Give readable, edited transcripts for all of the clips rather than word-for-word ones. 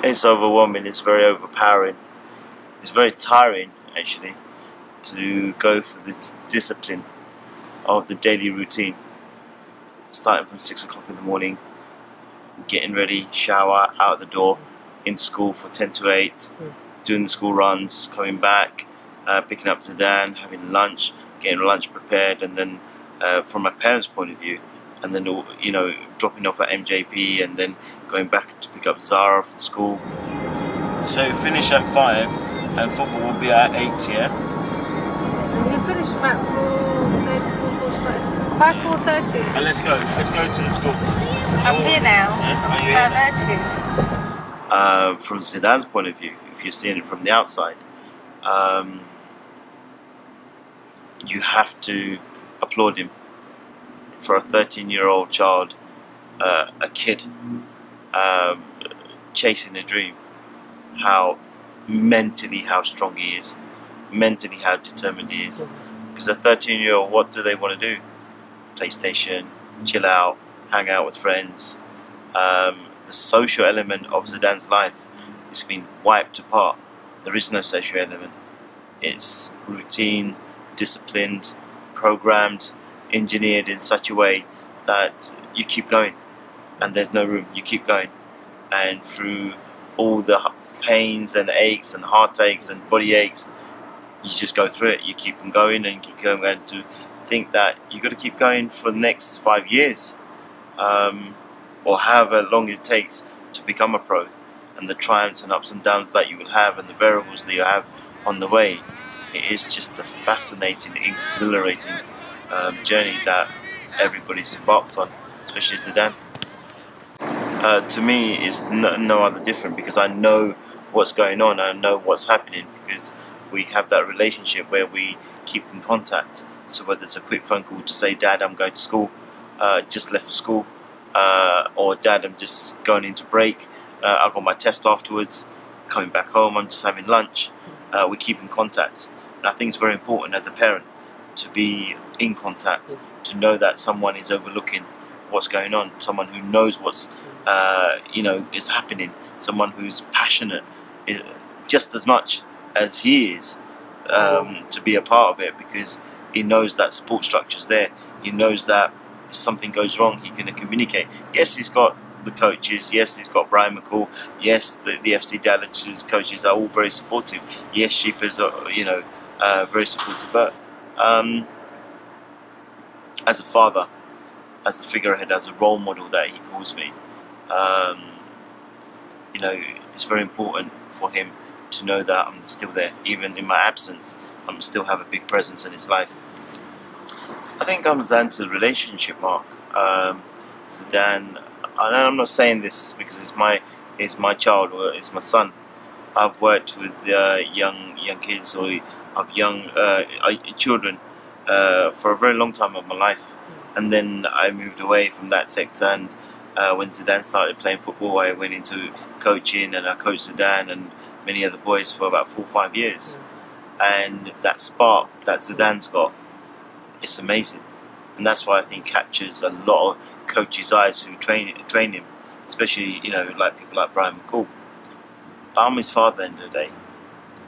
It's overwhelming, it's very overpowering, it's very tiring actually to go for this discipline of the daily routine, starting from 6 o'clock in the morning, getting ready, shower, out the door, in school for 10 to 8, doing the school runs, coming back, picking up Zidan, having lunch, getting lunch prepared, and then from my parents' point of view, and then dropping off at MJP and then going back to pick up Zara from school. So finish at 5 and football will be at 8, yeah? You finish about 4:30. And let's go to the school. I'm here now. Are you here? From Zidan's point of view, if you're seeing it from the outside, you have to applaud him. For a 13-year-old child, a kid chasing a dream, how strong he is, mentally how determined he is. Because a 13-year-old, what do they want to do? PlayStation, chill out, hang out with friends. The social element of Zidan's life has been wiped apart. There is no social element. It's routine, disciplined, programmed, engineered in such a way that you keep going and there's no room, you keep going, and through all the pains and aches and heartaches and body aches, you just go through it, you keep on going and keep going, and to think that you've got to keep going for the next 5 years or however long it takes to become a pro, and the triumphs and ups and downs that you will have and the variables that you have on the way. It is just a fascinating, exhilarating journey that everybody's embarked on, especially Zidan. To me, it's no other different, because I know what's going on, I know what's happening, because we have that relationship where we keep in contact. So whether it's a quick phone call to say, Dad, I'm going to school, just left for school, or Dad, I'm just going into break, I've got my test afterwards, coming back home, I'm just having lunch. We keep in contact, and I think it's very important as a parent to be in contact, to know that someone is overlooking what's going on, someone who knows what's is happening, someone who's passionate just as much as he is to be a part of it, because he knows that support structure's there. He knows that if something goes wrong, he can communicate. Yes, he's got the coaches, yes, he's got Brian McCall, yes, the FC Dallas coaches are all very supportive, yes, Sheepers are very supportive, but as a father, as the figurehead, as a role model that he calls me, it's very important for him to know that I'm still there. Even in my absence, I'm still have a big presence in his life. I think it comes down to the relationship, Mark. Zidan, and I'm not saying this because it's my child or it's my son. I've worked with young kids or of young children for a very long time of my life, and then I moved away from that sector, and when Zidan started playing football, I went into coaching, and I coached Zidan and many other boys for about 4 or 5 years. And that spark that Zidan's got, it's amazing, and that's why I think captures a lot of coaches' eyes who train him, especially like people like Brian McCall. I'm his father at the end of the day.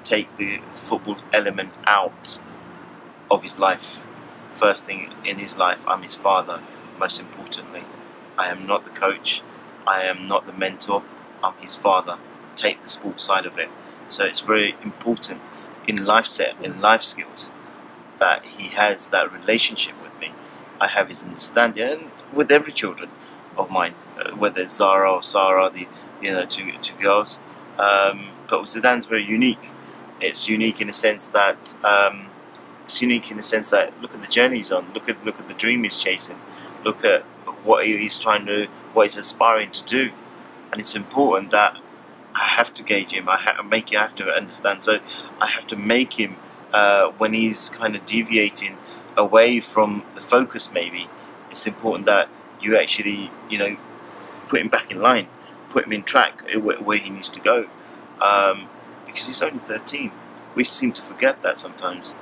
Take the football element out of his life. First thing in his life, I'm his father. Most importantly, I am not the coach, I am not the mentor, I'm his father. Take the sports side of it. So it's very important in life skills that he has that relationship with me. I have his understanding, and with every children of mine, whether it's Zara or Sarah, the two girls. But Zidan's very unique. It's unique in the sense that look at the journey he's on. Look at the dream he's chasing. Look at what he's what he's aspiring to do. And it's important that I have to gauge him. I have to understand. So I have to make him when he's kind of deviating away from the focus. Maybe it's important that you actually put him back in line, put him in track where he needs to go. Because he's only 13. We seem to forget that sometimes.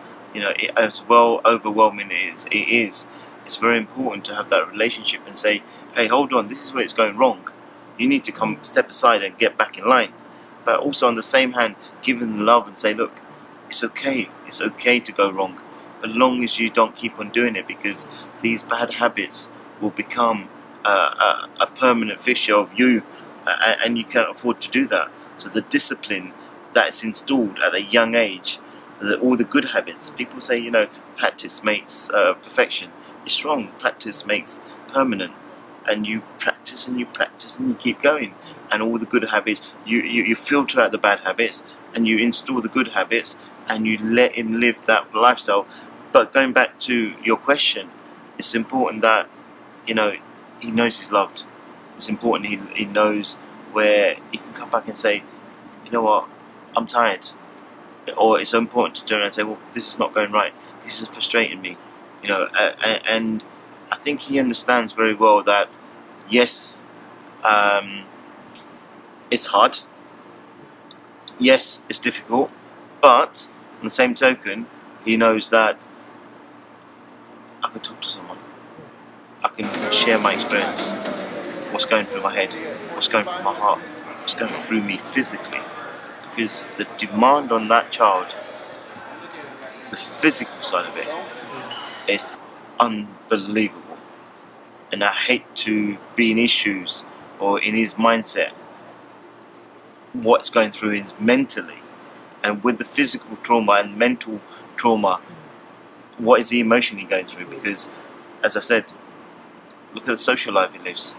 As well overwhelming it is, it's very important to have that relationship and say, hey, hold on, this is where it's going wrong. you need to come step aside and get back in line. But also on the same hand, give them love and say, look, it's okay to go wrong, but long as you don't keep on doing it, because these bad habits will become a permanent fixture of you, and you can't afford to do that. So the discipline that's installed at a young age, all the good habits, people say, you know, practice makes perfection. It's wrong. Practice makes permanent. And you practice and you practice and you keep going, and all the good habits, you filter out the bad habits and you install the good habits, and you let him live that lifestyle. But going back to your question, it's important that, you know, he knows he's loved. It's important he knows where he can come back and say, you know what, I'm tired. Or it's so important to turn around and say, well, this is not going right, this is frustrating me, you know. And I think he understands very well that, yes, it's hard, yes, it's difficult, but on the same token, he knows that I can talk to someone, I can share my experience, what's going through my head, what's going through my heart, what's going through me physically. Because the demand on that child, the physical side of it, is unbelievable. And I hate to be in his shoes or in his mindset, what's going through him mentally. And with the physical trauma and mental trauma, what is he emotionally going through? Because, as I said, look at the social life he lives.